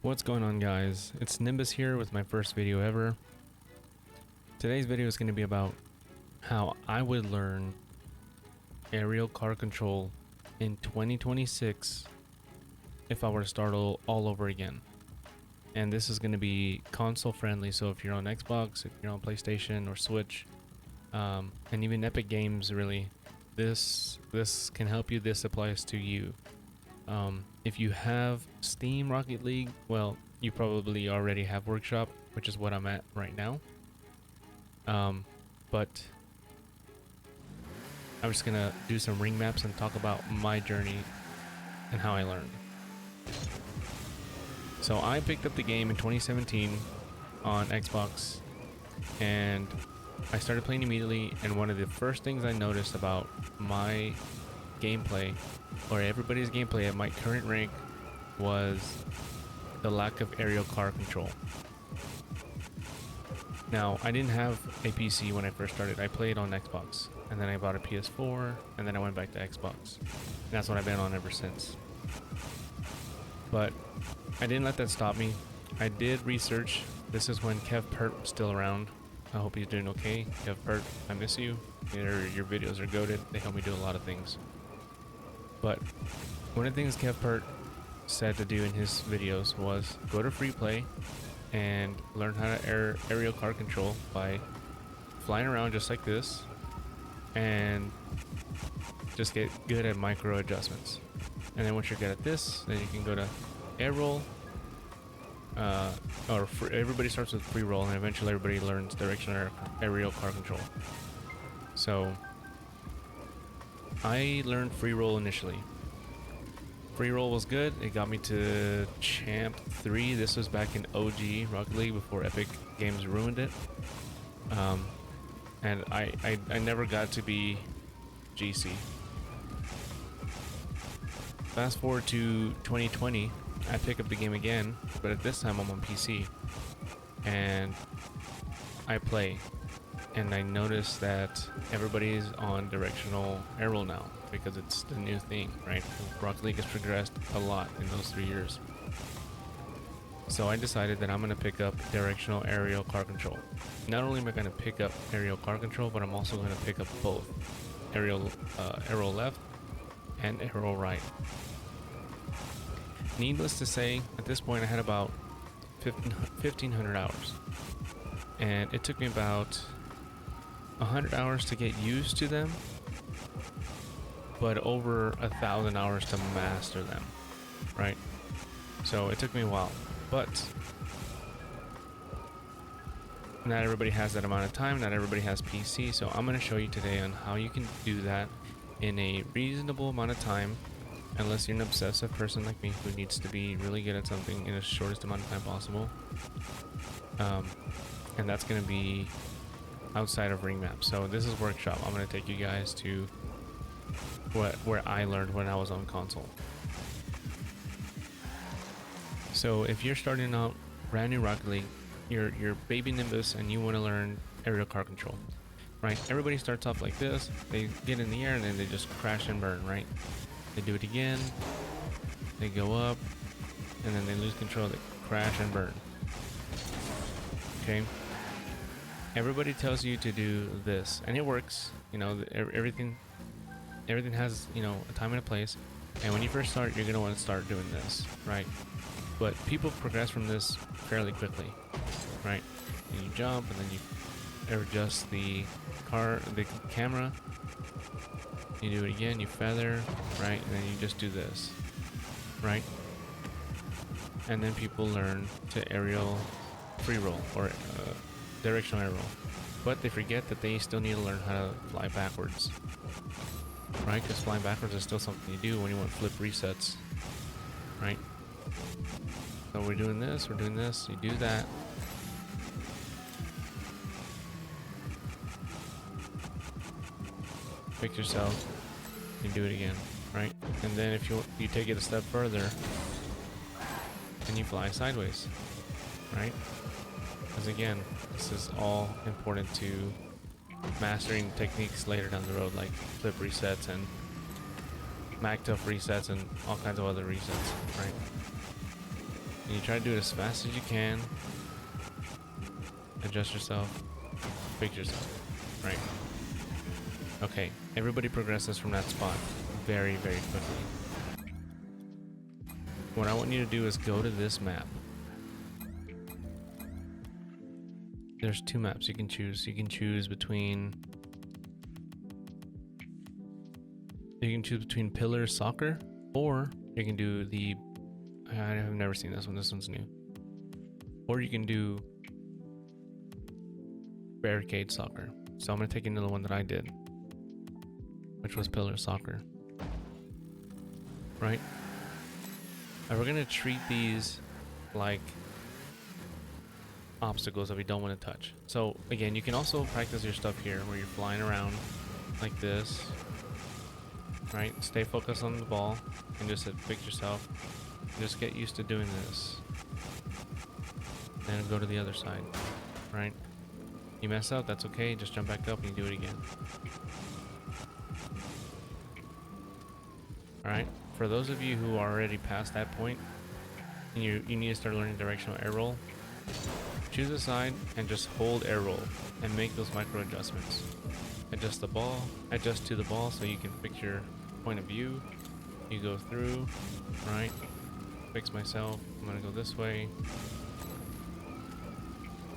What's going on, guys? It's Nimbus here with my first video ever. Today's video is going to be about how I would learn aerial car control in 2026 if I were to start all over again. And this is going to be console friendly, so if you're on Xbox, if you're on PlayStation or Switch, and even Epic Games, really, this can help you. This applies to you. If you have Steam Rocket League, well, you probably already have Workshop, which is what I'm at right now. But I'm just gonna do some ring maps and talk about my journey and how I learned. So I picked up the game in 2017 on Xbox, and I started playing immediately, and one of the first things I noticed about my gameplay, or everybody's gameplay at my current rank, was the lack of aerial car control. Now, I didn't have a PC when I first started. I played on Xbox, and then I bought a PS4, and then I went back to Xbox. And that's what I've been on ever since. But I didn't let that stop me. I did research. This is when Kev Pert was still around. I hope he's doing okay. Kev Pert, I miss you. Your videos are goated. They help me do a lot of things. But one of the things Kev Pert said to do in his videos was go to free play and learn how to aerial car control by flying around just like this, and just get good at micro adjustments. And then once you're good at this, then you can go to air roll, everybody starts with free roll, and eventually everybody learns directional aerial car control. So I learned free roll initially. Free roll was good. It got me to Champ 3. This was back in OG Rocket League before Epic Games ruined it. And I never got to be GC. Fast forward to 2020, I pick up the game again, but at this time I'm on PC. And I play. And I noticed that everybody's on Directional Air Roll now, because it's the new thing, right? Rocket League has progressed a lot in those 3 years. So I decided that I'm going to pick up Directional Aerial Car Control. Not only am I going to pick up Aerial Car Control, but I'm also going to pick up both Aerial Aero left and Aero right. Needless to say, at this point I had about 1,500 hours. And it took me about 100 hours to get used to them, but over 1,000 hours to master them, right? So it took me a while, but not everybody has that amount of time. Not everybody has PC, so I'm going to show you today on how you can do that in a reasonable amount of time, unless you're an obsessive person like me who needs to be really good at something in the shortest amount of time possible. And that's going to be outside of ring maps. So this is Workshop. I'm going to take you guys to where I learned when I was on console. So if you're starting out brand new Rocket League, you're baby Nimbus and you want to learn aerial car control, right? Everybody starts off like this. They get in the air and then they just crash and burn, right? They do it again, they go up, and then they lose control, they crash and burn. Okay? Everybody tells you to do this, and it works. You know, everything has, you know, a time and a place. And when you first start, you're gonna want to start doing this, right? But people progress from this fairly quickly, right? And you jump, and then you adjust the camera. You do it again, you feather, right? And then you just do this, right? And then people learn to aerial free roll or directional air roll, but they forget that they still need to learn how to fly backwards, right? Because flying backwards is still something you do when you want flip resets, right? So we're doing this, you do that. Fix yourself, you do it again, right? And then if you take it a step further, and you fly sideways, right? Because again, this is all important to mastering techniques later down the road, like flip resets and MacTuff resets and all kinds of other resets, right? And you try to do it as fast as you can. Adjust yourself. Fix yourself. Right. Okay. Everybody progresses from that spot very, very quickly. What I want you to do is go to this map. There's two maps you can choose. You can choose between Pillar Soccer, or you can do the I have never seen this one. This one's new. Or you can do Barricade Soccer. So I'm gonna take another one that I did, which was Pillar Soccer. Right? And we're gonna treat these like obstacles that we don't want to touch. So again, you can also practice your stuff here where you're flying around like this, right? Stay focused on the ball and just fix yourself. Just get used to doing this. Then go to the other side, right? You mess up, that's okay. Just jump back up and you do it again. All right. For those of you who are already past that point and you need to start learning directional air roll, choose a side and just hold air roll and make those micro adjustments. Adjust the ball, adjust to the ball so you can fix your point of view. You go through, right? Fix myself. I'm gonna go this way.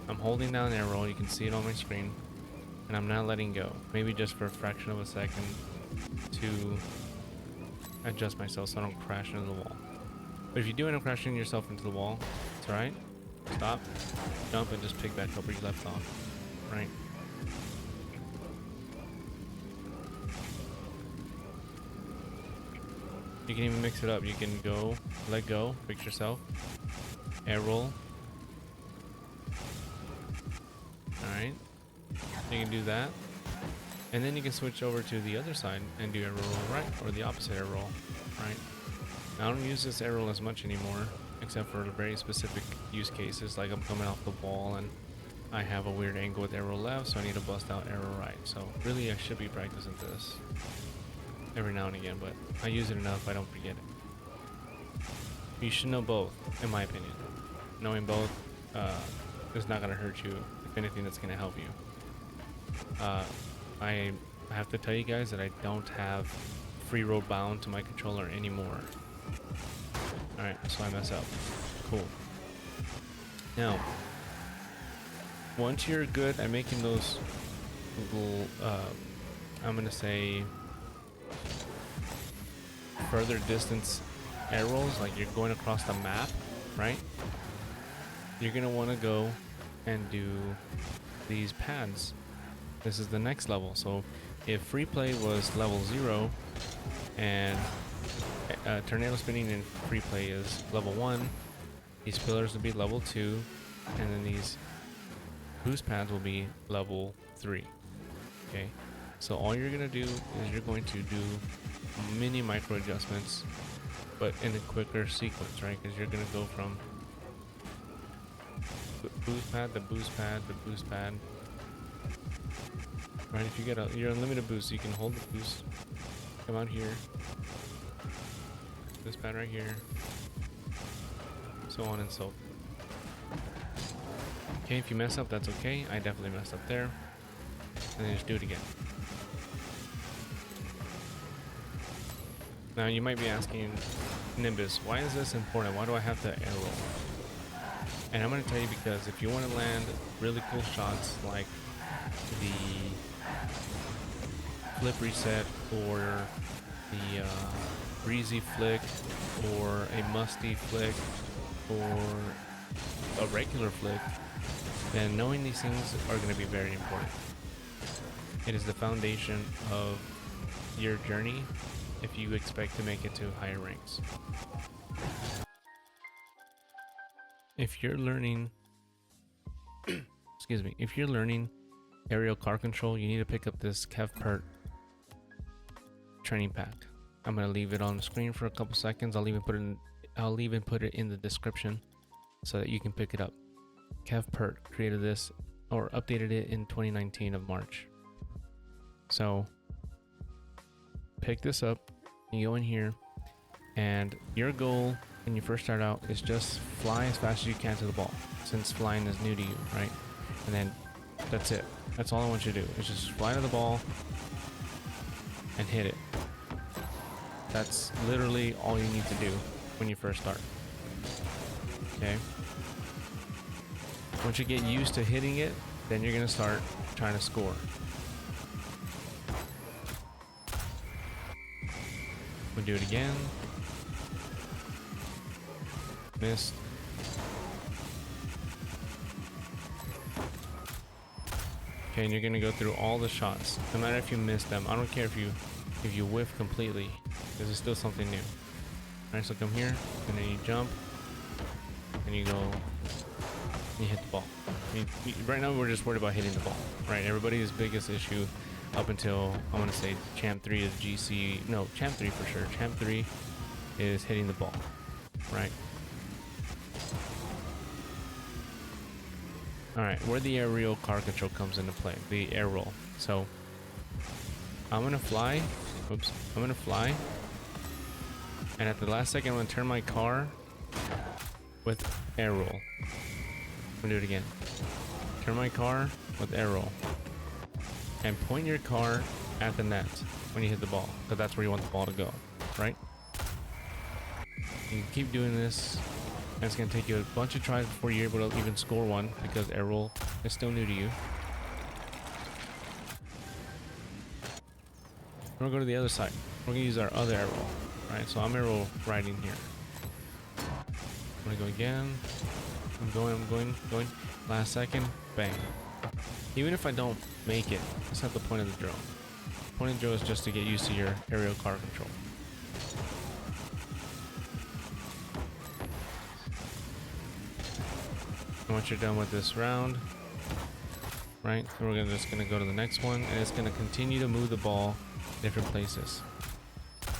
I'm holding down air roll, you can see it on my screen, and I'm not letting go. Maybe just for a fraction of a second to adjust myself so I don't crash into the wall. But if you do end up crashing yourself into the wall, it's alright. Stop, jump, and just pick back up where you left off, right? You can even mix it up. You can go, let go, fix yourself, air roll. Alright, you can do that. And then you can switch over to the other side and do air roll right, or the opposite air roll, right? Now, I don't use this air roll as much anymore, except for very specific use cases, like I'm coming off the wall and I have a weird angle with air roll left, so I need to bust out air roll right. So really I should be practicing this every now and again, but I use it enough I don't forget it. You should know both, in my opinion. Knowing both is not going to hurt you. If anything, that's going to help you. I have to tell you guys that I don't have free roll bound to my controller anymore. Alright, so I mess up. Cool. Now, once you're good at making those little, I'm going to say, further distance air rolls, like you're going across the map, right? You're going to want to go and do these pads. This is the next level. So if free play was level 0 and tornado spinning in free play is level 1, these pillars will be level 2, and then these boost pads will be level 3. Okay, so all you're gonna do is you're going to do mini micro adjustments, but in a quicker sequence, right? Because you're gonna go from boost pad to boost pad to boost pad. Right, if you get your unlimited boost, you can hold the boost, come out here, this pad right here, so on and so. Okay, if you mess up, that's okay. I definitely messed up there. And then just do it again. Now you might be asking, Nimbus, why is this important? Why do I have to air roll? And I'm going to tell you because if you want to land really cool shots like the flip reset or the breezy flick or a musty flick or a regular flick, then knowing these things are going to be very important. It is the foundation of your journey if you expect to make it to higher ranks. If you're learning excuse me, if you're learning aerial car control, you need to pick up this KevPert training pack. I'm going to leave it on the screen for a couple seconds. I'll even put it in the description so that you can pick it up. KevPert created this or updated it in 2019 of March. So pick this up, you go in here, and your goal when you first start out is just fly as fast as you can to the ball, since flying is new to you, right? And then that's it. That's all I want you to do is just fly to the ball and hit it. That's literally all you need to do when you first start. Okay. Once you get used to hitting it, then you're gonna start trying to score. We'll do it again. Missed. Okay, and you're gonna go through all the shots, no matter if you miss them. I don't care if you whiff completely. This is still something new. Alright, so come here, and then you jump, and you go, and you hit the ball. Right now, we're just worried about hitting the ball, right? Everybody's biggest issue up until, I want to say, Champ 3 is GC... No, Champ 3 for sure. Champ 3 is hitting the ball, right? Alright, where the aerial car control comes into play, the air roll. So, I'm going to fly. Oops. I'm going to fly. And at the last second, I'm going to turn my car with air roll. I'm going to do it again. Turn my car with air roll. And point your car at the net when you hit the ball, because that's where you want the ball to go, right? You can keep doing this, and it's going to take you a bunch of tries before you're able to even score one, because air roll is still new to you. We're going to go to the other side. We're going to use our other air roll, right? So I'm air roll riding here. I'm going to go again. I'm going. Last second, bang. Even if I don't make it, that's not the point of the drill. The point of the drill is just to get used to your aerial car control. And once you're done with this round, right, then we're just gonna go to the next one, and it's gonna continue to move the ball different places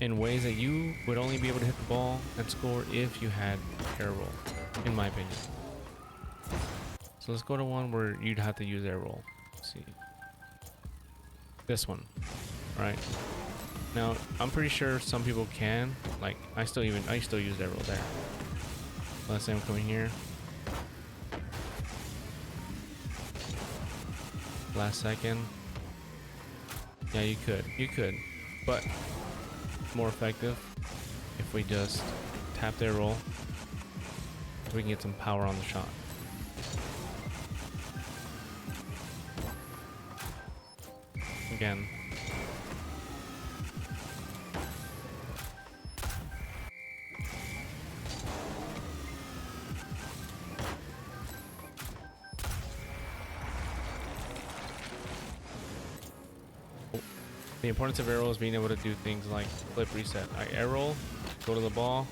in ways that you would only be able to hit the ball and score if you had air roll, in my opinion. So let's go to one where you'd have to use air roll. Let's see. This one, right? Now, I'm pretty sure some people can. Like, I still use air roll there. Let's say I'm coming here. Last second. Yeah, you could. But more effective if we just tap the air roll. We can get some power on the shot. Again. The importance of air roll is being able to do things like flip reset. I air roll, go to the ball.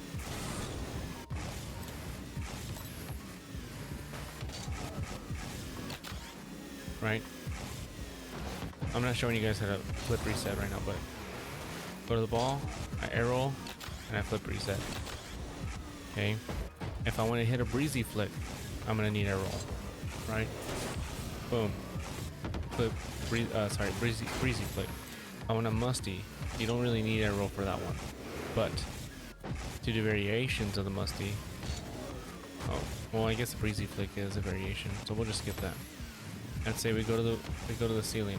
Right? I'm not showing you guys how to flip reset right now, but go to the ball, I air roll, and I flip reset. Okay? If I want to hit a breezy flick, I'm gonna need air roll. Right? Boom. Flip, breezy flick. I want a musty. You don't really need air roll for that one. But to do variations of the musty, oh, well, I guess the breezy flick is a variation, so we'll just skip that. Let's say we go to the ceiling.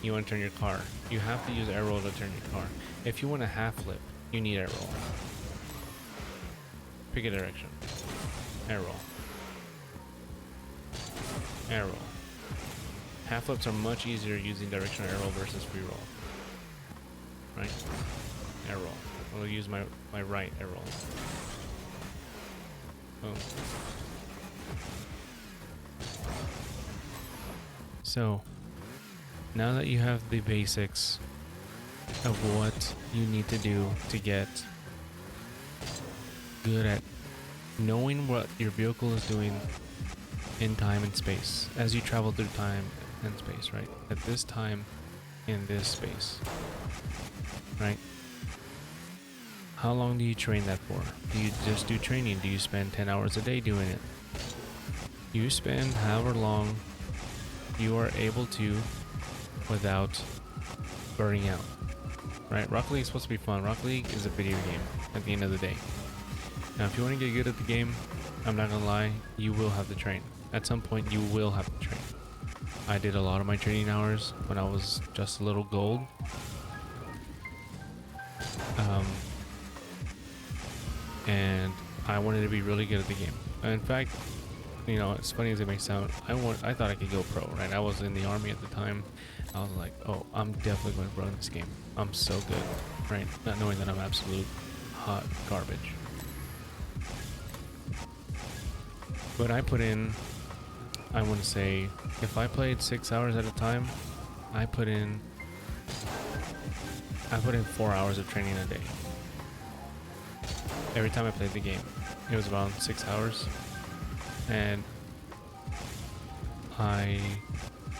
You want to turn your car. You have to use air roll to turn your car. If you want a half flip, you need air roll. Pick a direction. Air roll. Air roll. Half flips are much easier using directional air roll versus free roll. Right? Air roll. I'll use my right air roll. Boom. So, now that you have the basics of what you need to do to get good at knowing what your vehicle is doing in time and space as you travel through time and space, right? At this time in this space, right? How long do you train that for? Do you just do training? Do you spend 10 hours a day doing it? You spend however long you are able to without burning out, right? Rocket League is supposed to be fun. Rocket League is a video game at the end of the day. Now, if you want to get good at the game, I'm not gonna lie, you will have to train. At some point, you will have to train. I did a lot of my training hours when I was just a little gold. And I wanted to be really good at the game. In fact, you know, as funny as it may sound, I thought I could go pro, right? I was in the army at the time. I was like, oh, I'm definitely going to pro in this game. I'm so good, right? Not knowing that I'm absolute hot garbage. But I put in, I want to say, if I played 6 hours at a time, I put in 4 hours of training a day. Every time I played the game, it was around 6 hours, and I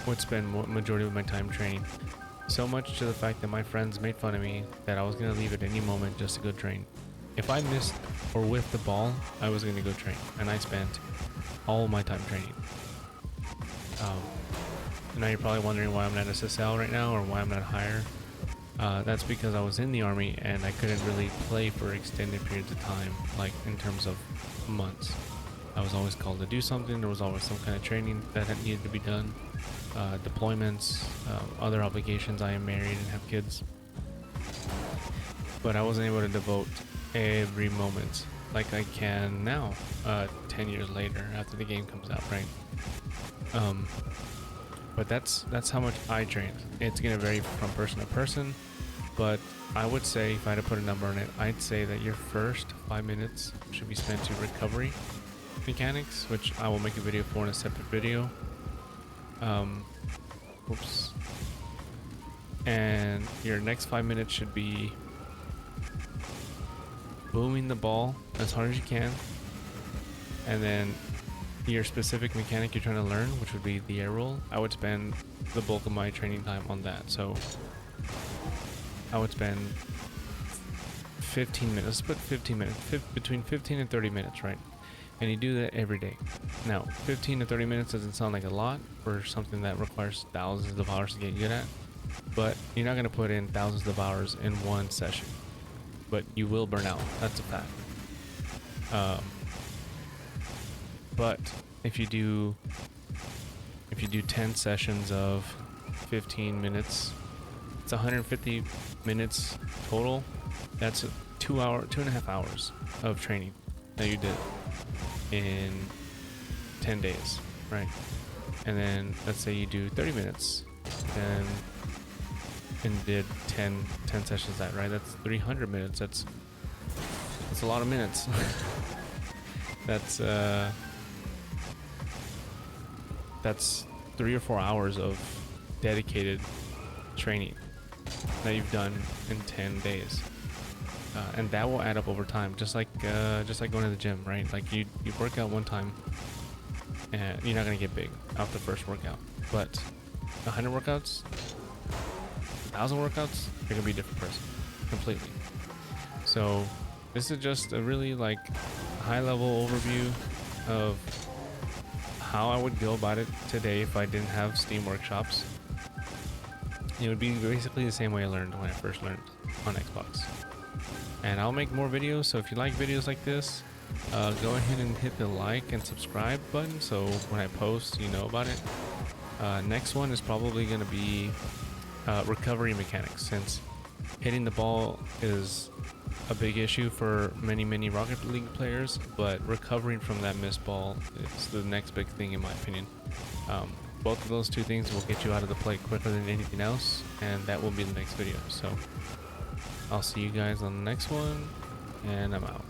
would spend majority of my time training. So much to the fact that my friends made fun of me that I was gonna leave at any moment just to go train. If I missed or whiffed the ball, I was gonna go train, and I spent all my time training. Now you're probably wondering why I'm not SSL right now, or why I'm not higher. That's because I was in the army and I couldn't really play for extended periods of time, like in terms of months. I was always called to do something. There was always some kind of training that needed to be done, deployments, other obligations. I am married and have kids, but I wasn't able to devote every moment like I can now, 10 years later after the game comes out, right? But that's how much I trained. It's gonna vary from person to person, but I would say, if I had to put a number on it, I'd say that your first 5 minutes should be spent to recovery mechanics, which I will make a video for in a separate video. Oops. And your next 5 minutes should be booming the ball as hard as you can, and then your specific mechanic you're trying to learn, which would be the air roll, I would spend the bulk of my training time on that. So I would spend 15 minutes, but 15 minutes, between 15 and 30 minutes, right? And you do that every day. Now, 15 to 30 minutes doesn't sound like a lot for something that requires thousands of hours to get good at, but you're not going to put in thousands of hours in one session, but you will burn out. That's a fact. But if you do 10 sessions of 15 minutes, it's 150 minutes total. That's 2.5 hours of training that you did in 10 days, right? And then let's say you do 30 minutes and did 10 sessions of that, right? That's 300 minutes. That's a lot of minutes. That's 3 or 4 hours of dedicated training that you've done in 10 days. And that will add up over time, just like going to the gym, right? Like you work out one time and you're not going to get big off the first workout, but 100 workouts, 1,000 workouts, you're going to be a different person completely. So this is just a really like high level overview of how I would go about it today if I didn't have Steam workshops. It would be basically the same way I learned when I first learned on Xbox. And I'll make more videos, so if you like videos like this, go ahead and hit the like and subscribe button so when I post, you know about it. Next one is probably going to be recovery mechanics, since hitting the ball is a big issue for many Rocket League players, but recovering from that missed ball is the next big thing in my opinion. Both of those two things will get you out of the play quicker than anything else, and that will be the next video. So I'll see you guys on the next one, and I'm out.